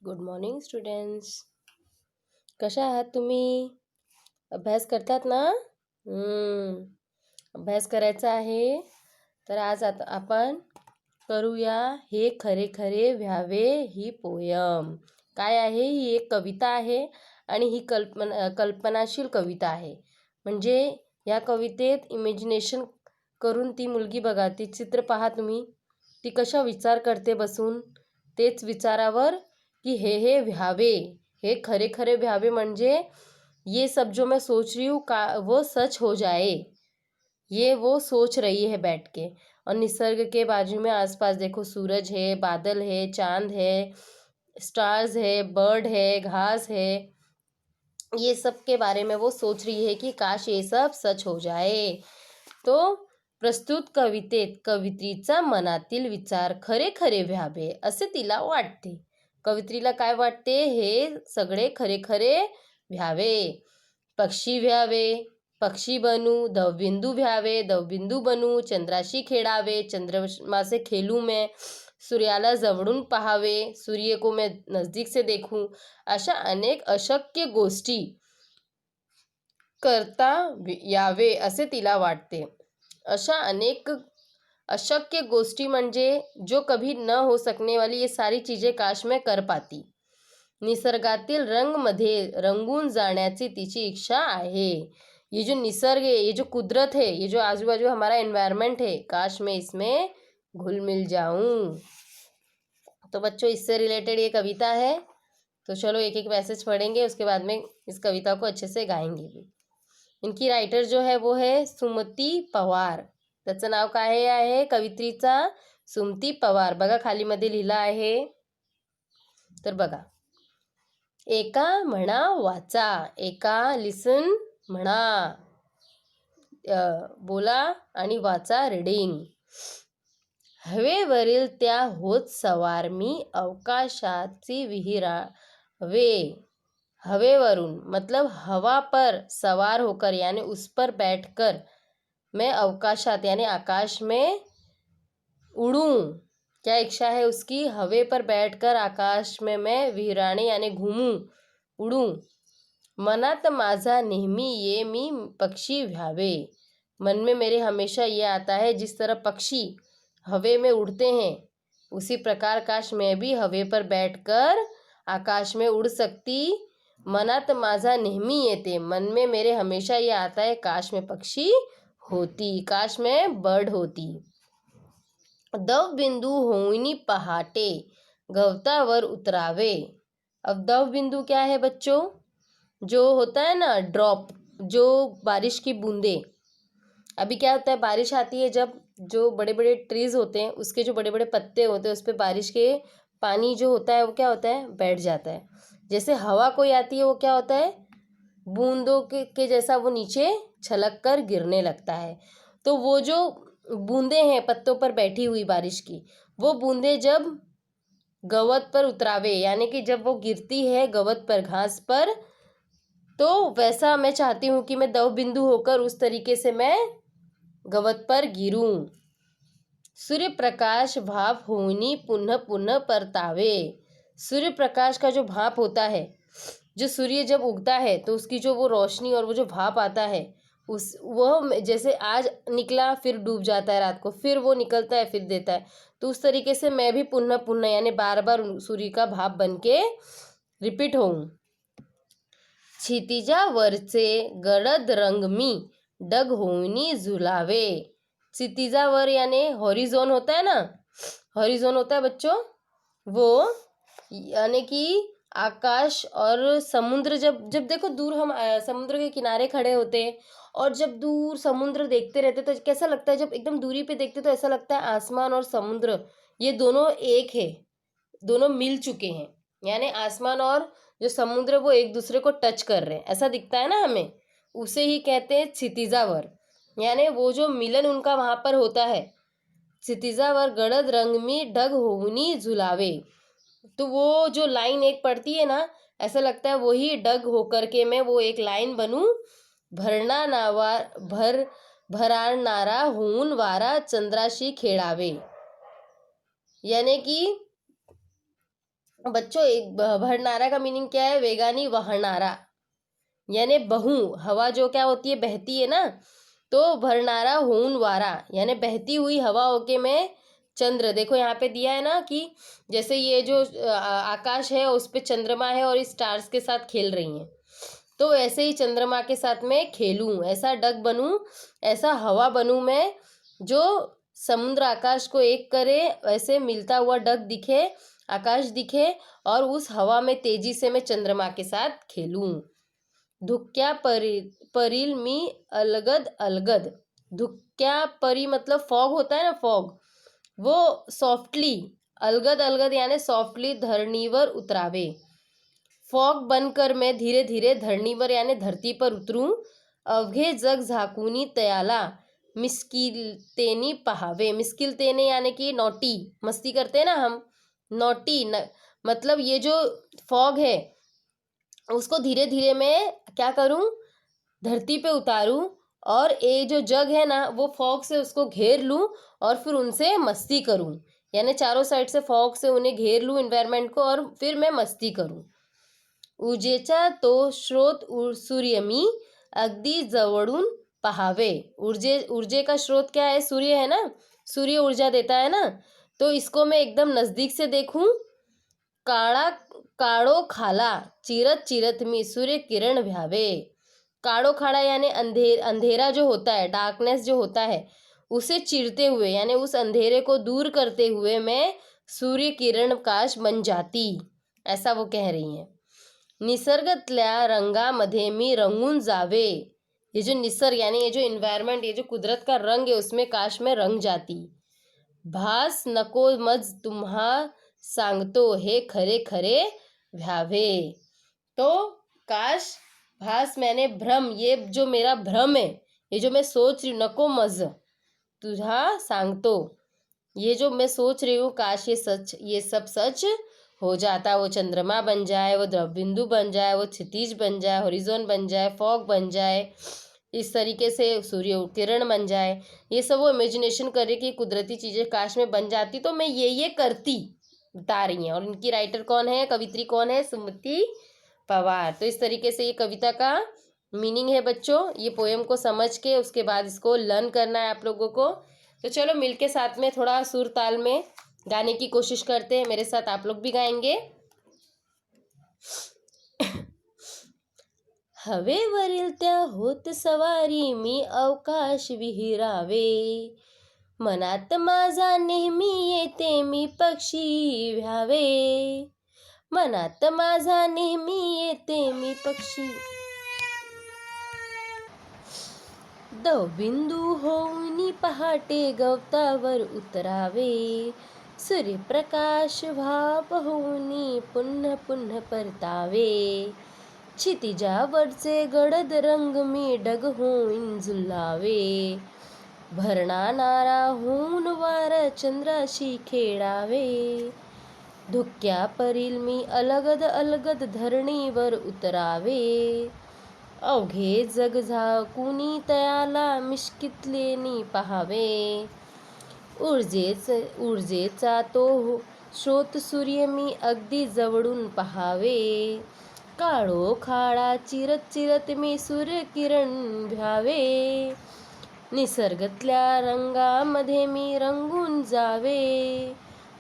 Good morning students. कशा आहात तुम्ही? अभ्यास करतात ना? अभ्यास करायचा आहे. तर आज आता आपण करूया हे खरे खरे व्हावे ही पोयम. काय आहे? ही एक कविता आहे आणि ही कल्पनाशील कविता आहे. म्हणजे या कवितेत इमॅजिनेशन करून ती मुलगी बघा, ती चित्र पहा तुम्ही, ती कशा विचार करते बसून. तेच विचारावर कि हे व्यावे, हे खरे खरे व्यावे म्हणजे ये सब जो मैं सोच रही हूँ का वो सच हो जाए, ये वो सोच रही है बैठ के. और निसर्ग के बाजू में आसपास देखो, सूरज है, बादल है, चांद है, स्टार्स है, बर्ड है, घास है, ये सब के बारे में वो सोच रही है कि काश ये सब सच हो जाए. तो प्रस्तुत कवितेत कवित्रीचा मनातील विचार खरे खरे व्हावे असे तिला वाटते. कवित्रीला काय वाटते? हे सगळे खरे खरे व्हावे. पक्षी व्हावे, पक्षी बनू, दवबिंदू व्हावे, दवबिंदू बनू, चंद्राशी खेळावे, चंद्रमा से खेलूं मैं, सूर्याला जवळून पाहावे, सूर्य को मैं नजदीक से देखूं. अशा अनेक अशक्य गोष्टी करता यावे असे तिला वाटते. अशा अनेक अशक्य गोष्टी म्हणजे जो कभी न हो सकने वाली, ये सारी चीजें काश मैं कर पाती. निसर्गातील रंगमध्ये रंगून जाण्याची तिची इच्छा आहे. ये जो निसर्ग है, ये जो कुदरत है, ये जो आजू बाजू हमारा एनवायरनमेंट है, काश मैं इसमें घुल मिल जाऊं. तो बच्चों, इससे रिलेटेड ये कविता है. तो चलो एक एक पैसेज पढ़ेंगे, उसके बाद में इस कविता को अच्छे से गाएंगे भी. इनकी रायटर जो है वो है सुमती पवार. त्याचं नाव काय आहे कवित्रीचा? सुमती पवार. बघा खालीमध्ये लिहिलं आहे. तर बघा, एका म्हणा वाचा, एका लिसन म्हणा, बोला आणि वाचा रीडिंग. हवेवरील त्या होत सवार मी, अवकाशाची विहिरावे. हवेवरून मतलब हवा पर सवार होकर, यानी उस पर बैठकर, मैं अवकाशात यानी आकाश में उड़ूं. क्या इच्छा है उसकी? हवे पर बैठकर आकाश में मैं विहराने यानी घूमूं, उड़ूं. मनात माझा नेहमी ये मी पक्षी व्हावे. मन में मेरे हमेशा ये आता है, जिस तरह पक्षी हवे में उड़ते हैं, उसी प्रकार काश मैं भी हवे पर बैठकर आकाश में उड़ सकती. मनात माझा नेहमी येते, मन में मेरे हमेशा ये आता है, काश मैं पक्षी होती, काश मैं बर्ड होती. दव बिंदू होईनी पहाटे, गवतावर उतरावे. अब दव बिंदू क्या है बच्चों? जो होता है ना ड्रॉप, जो बारिश की बूंदे. अभी क्या होता है, बारिश आती है जब जो बड़े बड़े ट्रीज होते हैं, उसके जो बड़े बड़े पत्ते होते हैं, उस पर बारिश के पानी जो होता है वो क्या होता है, बैठ जाता है. जैसे हवा कोई आती है, वो क्या होता है, बूंदों के जैसा वो नीचे छलक कर गिरने लगता है. तो वो जो बूंदे हैं पत्तों पर बैठी हुई बारिश की, वो बूंदे जब गवत पर उतरावे, यानी कि जब वो गिरती है गवत पर, घास पर, तो वैसा मैं चाहती हूँ कि मैं दव बिंदु होकर उस तरीके से मैं गवत पर गिरूं. सूर्य प्रकाश भाप होनी पुनः पुनः परतावे. सूर्य प्रकाश का जो भाप होता है, जो सूर्य जब उगता है तो उसकी जो वो रोशनी और वो जो भाप आता है, उस वह जैसे आज निकला फिर डूब जाता है, रात को फिर वो निकलता है फिर देता है, तो उस तरीके से मैं भी पुनः पुनः यानी बार बार सूर्य का भाप बन के रिपीट होऊं. क्षितिजावरचे गडद रंग मी डग होनी झुलावे. क्षितिजावर यानी हॉरिजॉन होता है ना, हॉरिजॉन होता है बच्चों, वो यानी कि आकाश और समुद्र. जब जब देखो दूर हम समुद्र के किनारे खड़े होते हैं और जब दूर समुद्र देखते रहते तो कैसा लगता है, जब एकदम दूरी पे देखते तो ऐसा लगता है आसमान और समुद्र ये दोनों एक है, दोनों मिल चुके हैं. यानी आसमान और जो समुद्र वो एक दूसरे को टच कर रहे हैं, ऐसा दिखता है ना हमें, उसे ही कहते हैं क्षितिजावर. यानी वो जो मिलन उनका वहां पर होता है. क्षितिजावर गडद रंग में डग होनी झुलावे. तो वो जो लाइन एक पड़ती है ना, ऐसा लगता है वही डग होकर के मैं वो एक लाइन बनूं. भरना नावा भरारणारा होऊन वारा चंद्राशी खेळावे. यानी कि बच्चों एक भरनारा का मीनिंग क्या है? वेगानी वहनारा यानी बहू। हवा जो क्या होती है? बहती है ना, तो भरनारा होन वारा यानी बहती हुई हवा होके मैं चंद्र। देखो यहाँ पे दिया है ना कि जैसे ये जो आकाश है उस पे चंद्रमा है और इस स्टार्स के साथ खेल रही हैं, तो ऐसे ही चंद्रमा के साथ मैं खेलूं, ऐसा डग बनूं, ऐसा हवा बनूं मैं जो समुद्र आकाश को एक करे, ऐसे मिलता हुआ डग दिखे, आकाश दिखे, और उस हवा में तेजी से मैं चंद्रमा के साथ खेलूं। धुक्या परिल मी अलगद अलगद। धुक्या परी मतलब फॉग होता है ना, फॉग, वो सॉफ्टली, अलगद अलगद यानी सॉफ्टली धरणीवर उतरावे। फॉग बनकर मैं धीरे धीरे धरणीवर यानी धरती पर उतरूं। अवघे जग झाकुनी तयाला मिस्किलतेनी पहावे। मिस्किलतेने यानी कि नोटी, मस्ती करते हैं ना हम, नोटी मतलब ये जो फॉग है उसको धीरे धीरे मैं क्या करूं? धरती पे उतारूं, और ये जो जग है ना वो फॉग से उसको घेर लूं और फिर उनसे मस्ती करूं। यानी चारों साइड से फॉग से उन्हें घेर लूं इन्वायरमेंट को, और फिर मैं मस्ती करूं। ऊर्जेचा तो स्रोत सूर्यमी अगदी जवळून पहावे। ऊर्जे का स्रोत क्या है? सूर्य है ना, सूर्य ऊर्जा देता है ना, तो इसको मैं एकदम नजदीक से देखूं। काळा काळो खाला चिरत चिरत मी सूर्य किरण भ्यावे। काळो खाड़ा यानी अंधेरा जो होता है, डार्कनेस जो होता है, उसे चीरते हुए यानी उस अंधेरे को दूर करते हुए मैं सूर्य किरण काश बन जाती, ऐसा वो कह रही हैं। निसर्गातल्या रंगामध्ये मी रंगून जावे। ये जो निसर्ग यानी ये जो इन्वायरमेंट, ये जो कुदरत का रंग है उसमें काश में रंग जाती। भास नको मज तुम्हा सांगतो हे खरे खरे व्यावे। तो काश भास मैंने भ्रम, ये जो मेरा भ्रम है, ये जो मैं सोच रही हूँ, नको मज तुझा सांगतो, ये जो मैं सोच रही हूँ, काश ये सच, ये सब सच हो जाता। वो चंद्रमा बन जाए, वो द्रव बिंदु बन जाए, वो क्षितिज बन जाए, हॉरिजॉन बन जाए, फॉग बन जाए, इस तरीके से सूर्य किरण बन जाए। ये सब वो इमेजिनेशन करे कि कुदरती चीज़ें काश में बन जाती तो मैं ये करती, बता रही हैं। और इनकी राइटर कौन है, कवित्री कौन है? सुमति पवार। तो इस तरीके से ये कविता का मीनिंग है बच्चों। ये पोएम को समझ के उसके बाद इसको लर्न करना है आप लोगों को। तो चलो मिलके साथ में थोड़ा सुर ताल में गाने की कोशिश करते हैं। मेरे साथ आप लोग भी गाएंगे। हवेवरील त्या होत सवारी मी अवकाश विहिरावे। मनात माझा नेहमी येते मी पक्षी व्हावे। मनात माझा नेहमी येते मी पक्षी। दवबिंदू होऊनी पहाटे गवतावर उतरावे। सूर्यप्रकाश भाप होऊनी पुन्हा पुन्हा परतावे। क्षितिजावरचे गडद रंग मी डग होईन झुलावे। भरणा नारा होऊन वारा चंद्राशी खेळावे। धुक्या परील मी अलगद अलगद धरणीवर उतरावे। अवघे जग झाकुनी तयाला मिश्कितलेनी पहावे। ऊर्जेचा तो स्रोत सूर्य मी अगदी जवळून पहावे। काळोखाळा चिरत चिरत मी सूर्य किरण भ्यावे। निसर्गातल्या रंगामध्ये मी रंगून जावे।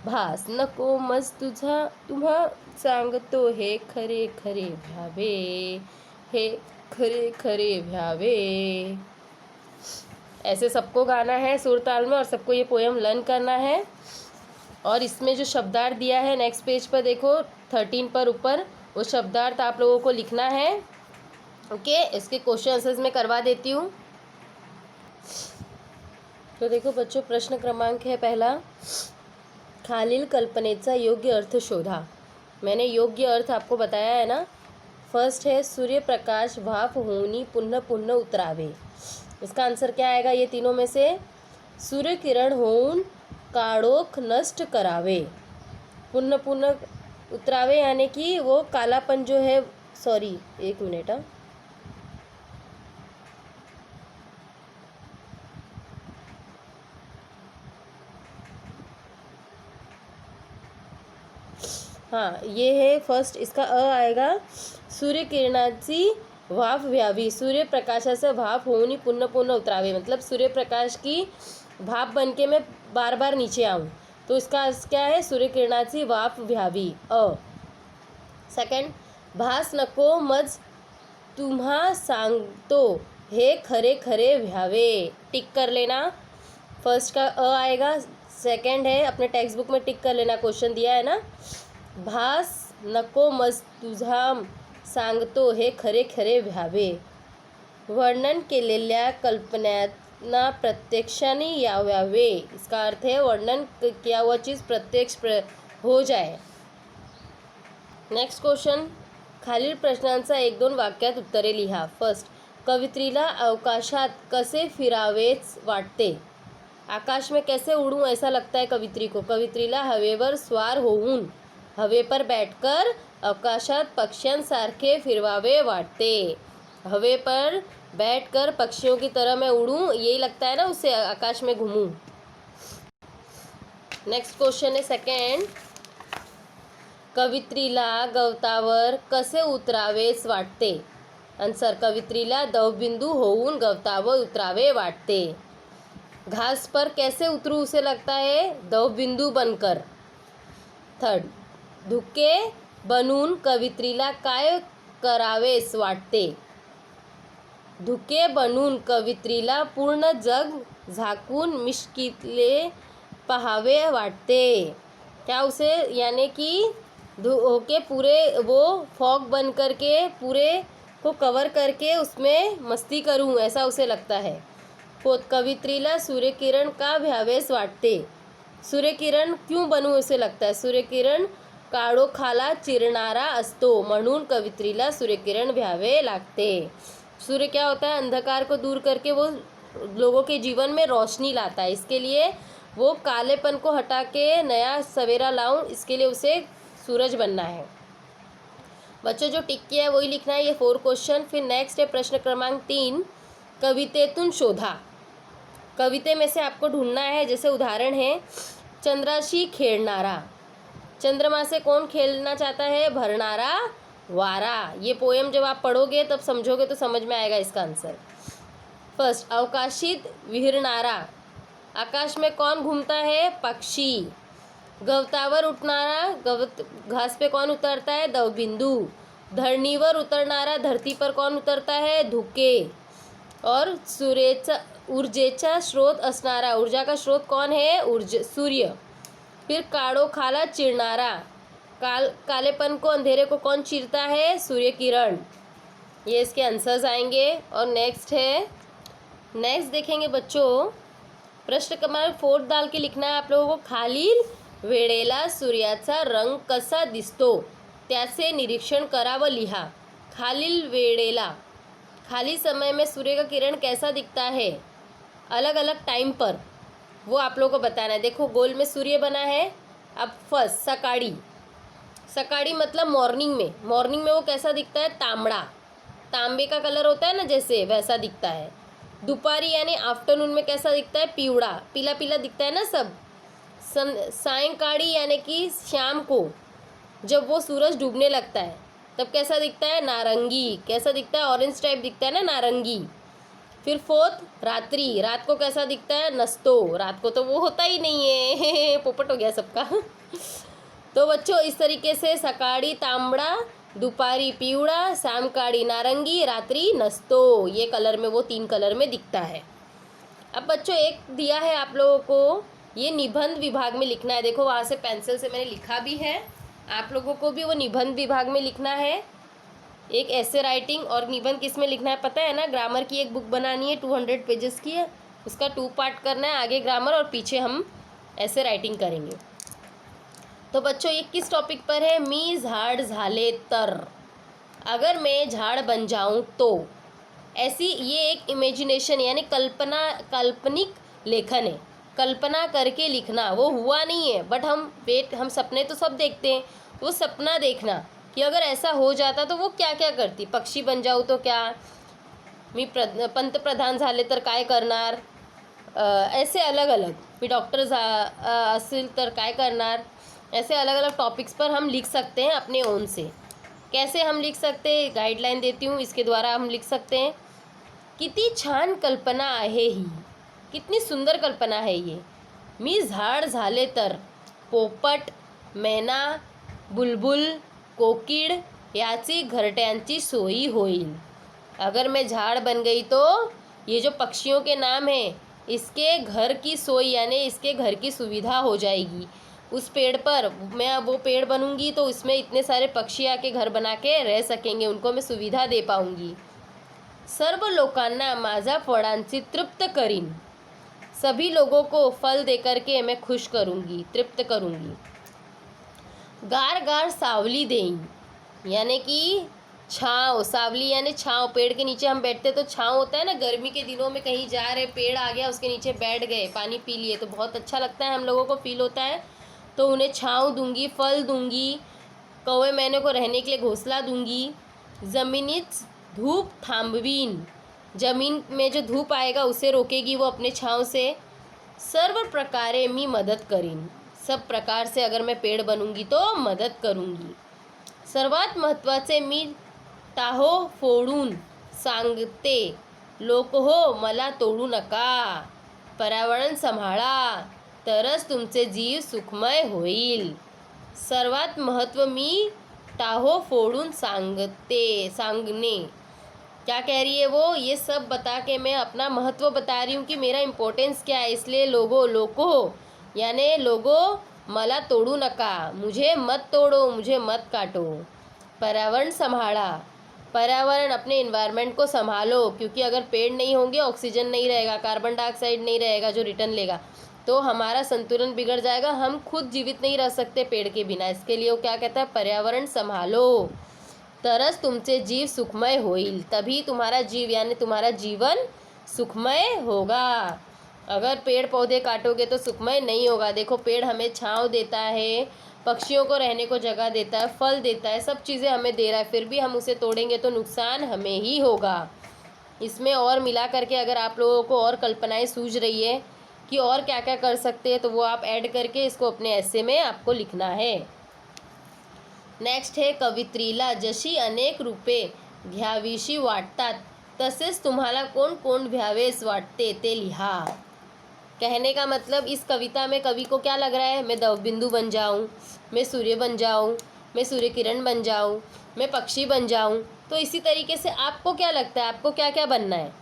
भास नको मज तुझा तुम्हा सांगतो हे खरे खरे भ्यावे। हे खरे खरे भ्यावे। ऐसे सबको गाना है सुर ताल में और सबको ये पोएम लर्न करना है। और इसमें जो शब्दार्थ दिया है नेक्स्ट पेज पर देखो 13 पर ऊपर, वो शब्दार्थ आप लोगों को लिखना है। ओके, इसके क्वेश्चन आंसर्स मैं करवा देती हूँ। तो देखो बच्चों, प्रश्न क्रमांक है पहला, खालील कल्पनेचा योग्य अर्थ शोधा। मैंने योग्य अर्थ आपको बताया है ना। फर्स्ट है सूर्य प्रकाश भाप होनी पुनः पुनः उतरावे। इसका आंसर क्या आएगा ये तीनों में से? सूर्य किरण होऊन काळोख नष्ट करावे। पुनः पुनः उतरावे यानी कि वो कालापन जो है, सॉरी एक मिनट, हाँ, ये है फर्स्ट, इसका आएगा सूर्यकिरणाची वाफ व्यावी, सूर्यप्रकाशाचं भाप होऊन पुन्हा पुन्हा उतरावे, मतलब सूर्यप्रकाश की भाप बनके मैं बार बार नीचे आऊँ, तो इसका अर्थ क्या है, सूर्यकिरणाची वाफ व्यावी सेकंड, भास नको मज तुम्हा सांगतो हे खरे खरे व्यावे, टिक कर लेना, फर्स्ट का आएगा, सेकंड है अपने टेक्स्ट बुक में टिक कर लेना, क्वेश्चन दिया है ना, भास नको मज तुझा सांगतो हे खरे खरे व्हावे, वर्णन केलेल्या कल्पनांना प्रत्यक्षाने यावे, इसका अर्थ है वर्णन किया हुआ चीज़ प्रत्यक्ष हो जाए। नेक्स्ट क्वेश्चन, खालील प्रश्नांचा 1-2 वाक्यात उत्तरे लिहा। फर्स्ट, कवित्रीला अवकाशात कसे फिरावेच वाटते, आकाश में कैसे उड़ूं ऐसा लगता है कवित्री को, कवित्रीला हवेवर स्वार होऊन हवे पर बैठकर अवकाशात पक्ष्यांसारखे फिरवावे वाटते, हवे पर बैठकर पक्षियों की तरह मैं उड़ूं, यही लगता है ना उसे, आकाश में घूमूं। नेक्स्ट क्वेश्चन है सेकंड, कवित्रीला गवतावर कसे उतरावेच वाटते, आंसर, कवित्रीला दवबिंदू होऊन गवतावर उतरावे वाटते, घास पर कैसे उतरूं उसे लगता है दवबिंदू बनकर। थर्ड, धुके बनून कवित्रीला काय करावेस वाटते, धुके बनून कवित्रीला पूर्ण जग झाकून मिश्किले पहावे वाटते, क्या उसे, यानी कि होके पूरे वो फॉग बन करके पूरे को कवर करके उसमें मस्ती करूं ऐसा उसे लगता है। फोर्थ, कवित्रीला सूर्यकिरण का भ्यावेस वाटते, सूर्यकिरण क्यों बनूं उसे लगता है, सूर्यकिरण काळोखाला चिरणारा असतो म्हणून कवित्रीला सूर्यकिरण भ्यावे लागते, सूर्य क्या होता है, अंधकार को दूर करके वो लोगों के जीवन में रोशनी लाता है, इसके लिए वो कालेपन को हटा के नया सवेरा लाऊं, इसके लिए उसे सूरज बनना है। बच्चों जो टिक किया है वही लिखना है, ये 4 क्वेश्चन। फिर नेक्स्ट है प्रश्न क्रमांक 3, कवितेतून शोधा, कविते में से आपको ढूंढना है, जैसे उदाहरण है, चंद्राशी खेळणारा, चंद्रमा से कौन खेलना चाहता है, भरनारा वारा, ये पोएम जब आप पढ़ोगे तब समझोगे तो समझ में आएगा इसका आंसर। फर्स्ट, अवकाशित विहरणारा, आकाश में कौन घूमता है, पक्षी, गवतावर उठणारा, घास पे कौन उतरता है, दवबिंदू, धरणीवर उतरणारा, धरती पर कौन उतरता है, धुके, और ऊर्जेचा स्रोत असणारा, ऊर्जा का स्रोत कौन है, सूर्य, फिर काळोखाला चिरणारा, कालेपन को अंधेरे को कौन चीरता है, सूर्य किरण, ये इसके आंसर्स आएंगे। और नेक्स्ट देखेंगे बच्चों, प्रश्न क्रमांक 4 डाल के लिखना है आप लोगों को, खालील वेळेला सूर्याचा रंग कसा दिसतो त्याचे निरीक्षण करा व लिहा, खालील वेळेला, खाली समय में सूर्य का किरण कैसा दिखता है अलग अलग टाइम पर, वो आप लोगों को बताना है। देखो गोल में सूर्य बना है, अब फर्स्ट सकाड़ी, सकाड़ी मतलब मॉर्निंग में वो कैसा दिखता है, तांबड़ा, तांबे का कलर होता है ना जैसे, वैसा दिखता है। दोपहरी यानी आफ्टरनून में कैसा दिखता है, पीवड़ा, पीला पीला दिखता है ना सब। सायंकाड़ी यानी कि शाम को जब वो सूरज डूबने लगता है तब कैसा दिखता है, नारंगी, कैसा दिखता है, ऑरेंज टाइप दिखता है ना, नारंगी। फिर फोर्थ, रात्रि, रात को कैसा दिखता है, नस्तो, रात को तो वो होता ही नहीं है पोपट हो गया सबका तो बच्चों इस तरीके से सकाड़ी तांबड़ा, दोपहरी पीवड़ा, शामकाड़ी नारंगी, रात्रि नस्तो, ये कलर में वो 3 कलर में दिखता है। अब बच्चों एक दिया है आप लोगों को, ये निबंध विभाग में लिखना है, देखो वहाँ से पेंसिल से मैंने लिखा भी है, आप लोगों को भी वो निबंध विभाग में लिखना है, एक ऐसे राइटिंग, और निबंध किस में लिखना है पता है ना, ग्रामर की एक बुक बनानी है 200 पेजेस की है, उसका 2 पार्ट करना है, आगे ग्रामर और पीछे हम ऐसे राइटिंग करेंगे। तो बच्चों ये किस टॉपिक पर है, मी झाड़ झाले तर, अगर मैं झाड़ बन जाऊं तो, ऐसी ये एक इमेजिनेशन यानी काल्पनिक लेखन है, कल्पना करके लिखना, वो हुआ नहीं है बट हम सपने तो सब देखते हैं, वो सपना देखना कि अगर ऐसा हो जाता तो वो क्या क्या करती, पक्षी बन जाऊ तो क्या, मी पंतप्रधान झाले तर काय करणार, ऐसे अलग अलग, मी डॉक्टर असेल तर काय करणार, ऐसे अलग अलग टॉपिक्स पर हम लिख सकते हैं अपने ओन से। कैसे हम लिख सकते हैं, गाइडलाइन देती हूँ, इसके द्वारा हम लिख सकते हैं। किती छान कल्पना आहे ही, कितनी सुंदर कल्पना है ये। मी झाड झाले तर पोपट, मैना, बुलबुल, कोकिळ याची घरट्यांची सोयी होईल। अगर मैं झाड़ बन गई तो ये जो पक्षियों के नाम हैं इसके घर की सोई यानी इसके घर की सुविधा हो जाएगी। उस पेड़ पर मैं वो पेड़ बनूंगी तो इसमें इतने सारे पक्षी आके घर बना के रह सकेंगे, उनको मैं सुविधा दे पाऊंगी। सर्व लोकांना माझा फळांची तृप्त करीन, सभी लोगों को फल देकर के मैं खुश करूंगी, तृप्त करूंगी। गार गार सावली देईन, यानी कि छाँव, सावली यानी छाँव, पेड़ के नीचे हम बैठते तो छाँव होता है ना। गर्मी के दिनों में कहीं जा रहे, पेड़ आ गया उसके नीचे बैठ गए, पानी पी लिए तो बहुत अच्छा लगता है, हम लोगों को फील होता है। तो उन्हें छाँव दूंगी, फल दूंगी, कौवे मैने को रहने के लिए घोंसला दूंगी। जमिनीच धूप थांबवीन, जमीन में जो धूप आएगा उसे रोकेगी वो अपने छाँव से। सर्व प्रकारे मी मदत करीन, सब प्रकार से अगर मैं पेड़ बनूंगी तो मदद करूंगी। सर्वात महत्त्वाचे मी टाहो फोडून सांगते, लोक हो मला तोडू नका, पर्यावरण सांभाळा तरच तुमचे जीव सुखमय होईल। सर्वात महत्व मी टाहो फोडून सांगने, क्या कह रही है वो, ये सब बता के मैं अपना महत्व बता रही हूँ कि मेरा इम्पोर्टेंस क्या है। इसलिए लोगो यानी लोगो मला तोड़ू नका, मुझे मत तोड़ो, मुझे मत काटो। पर्यावरण संभाला, पर्यावरण अपने इन्वायरमेंट को संभालो, क्योंकि अगर पेड़ नहीं होंगे ऑक्सीजन नहीं रहेगा, कार्बन डाइऑक्साइड नहीं रहेगा जो रिटर्न लेगा, तो हमारा संतुलन बिगड़ जाएगा, हम खुद जीवित नहीं रह सकते पेड़ के बिना। इसके लिए वो क्या कहता है, पर्यावरण संभालो तरस तुमचे जीव सुखमय होईल, तभी तुम्हारा जीव यानी तुम्हारा जीवन सुखमय होगा। अगर पेड़ पौधे काटोगे तो सुखमय नहीं होगा। देखो पेड़ हमें छांव देता है, पक्षियों को रहने को जगह देता है, फल देता है, सब चीज़ें हमें दे रहा है, फिर भी हम उसे तोड़ेंगे तो नुकसान हमें ही होगा। इसमें और मिला करके अगर आप लोगों को और कल्पनाएं सूझ रही है कि और क्या क्या कर सकते हैं तो वो आप ऐड करके इसको अपने ऐसे में आपको लिखना है। नेक्स्ट है, कवित्रीला जशी अनेक रूपे घ्यावीशी वाटतात तसेच तुम्हाला कोण कोण भ्यावेस वाटते ते लिहा। कहने का मतलब इस कविता में कवि को क्या लग रहा है, मैं दवबिंदु बन जाऊं, मैं सूर्य बन जाऊं, मैं सूर्य किरण बन जाऊं, मैं पक्षी बन जाऊं। तो इसी तरीके से आपको क्या लगता है, आपको क्या क्या बनना है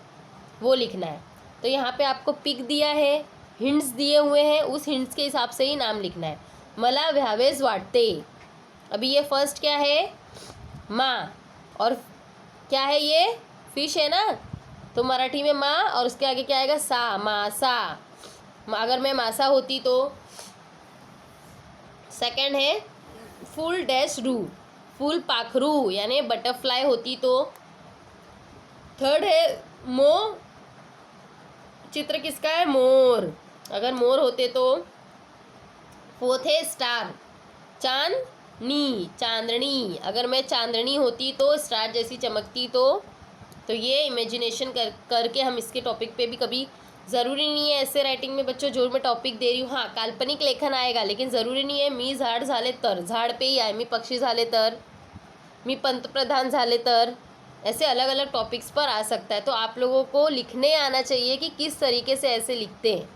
वो लिखना है। तो यहाँ पे आपको पिक दिया है, हिंट्स दिए हुए हैं, उस हिंट्स के हिसाब से ही नाम लिखना है। मला भ्यावेस वाटते, अभी ये फर्स्ट क्या है, माँ, और क्या है ये फिश है ना, तो मराठी में माँ और उसके आगे क्या आएगा, सा, मासा। अगर मैं मासा होती तो सेकंड है फूल डैश रू, फूल पाखरू यानी बटरफ्लाई होती तो। थर्ड है मो, चित्र किसका है, मोर, अगर मोर होते तो। फोर्थ है स्टार, चांदनी, चांदनी, अगर मैं चांदनी होती तो स्टार जैसी चमकती तो ये इमेजिनेशन करके हम इसके टॉपिक पे भी कभी, ज़रूरी नहीं है ऐसे राइटिंग में बच्चों जो मैं टॉपिक दे रही हूँ, हाँ काल्पनिक लेखन आएगा, लेकिन ज़रूरी नहीं है मी झाड झाले तर, झाड़ पे ही आए, मी पक्षी झाले तर, मी पंतप्रधान झाले तर, ऐसे अलग अलग टॉपिक्स पर आ सकता है। तो आप लोगों को लिखने आना चाहिए कि किस तरीके से ऐसे लिखते हैं,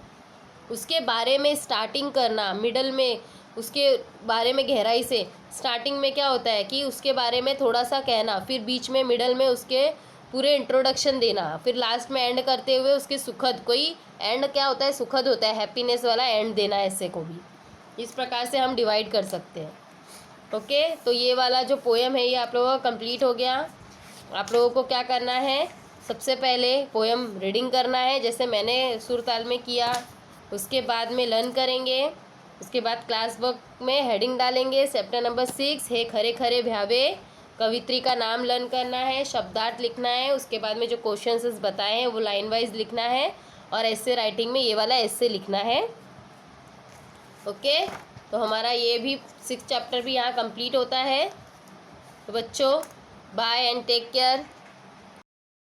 उसके बारे में स्टार्टिंग करना, मिडल में उसके बारे में गहराई से, स्टार्टिंग में क्या होता है कि उसके बारे में थोड़ा सा कहना, फिर बीच में मिडल में उसके पूरे इंट्रोडक्शन देना, फिर लास्ट में एंड करते हुए उसके सुखद, कोई एंड क्या होता है, सुखद होता है, हैप्पीनेस वाला एंड देना ऐसे को भी। इस प्रकार से हम डिवाइड कर सकते हैं। ओके, तो ये वाला जो पोएम है ये आप लोगों का कंप्लीट हो गया। आप लोगों को क्या करना है, सबसे पहले पोएम रीडिंग करना है जैसे मैंने सुर ताल में किया, उसके बाद में लर्न करेंगे, उसके बाद क्लास वर्क में हेडिंग डालेंगे। चैप्टर नंबर 6 है खरे खरे भ्यावे, कवित्री का नाम लर्न करना है, शब्दार्थ लिखना है, उसके बाद में जो क्वेश्चंस बताए हैं वो लाइन वाइज लिखना है, और ऐसे राइटिंग में ये वाला ऐसे लिखना है। ओके, तो हमारा ये भी 6 चैप्टर भी यहाँ कंप्लीट होता है। तो बच्चों बाय एंड टेक केयर।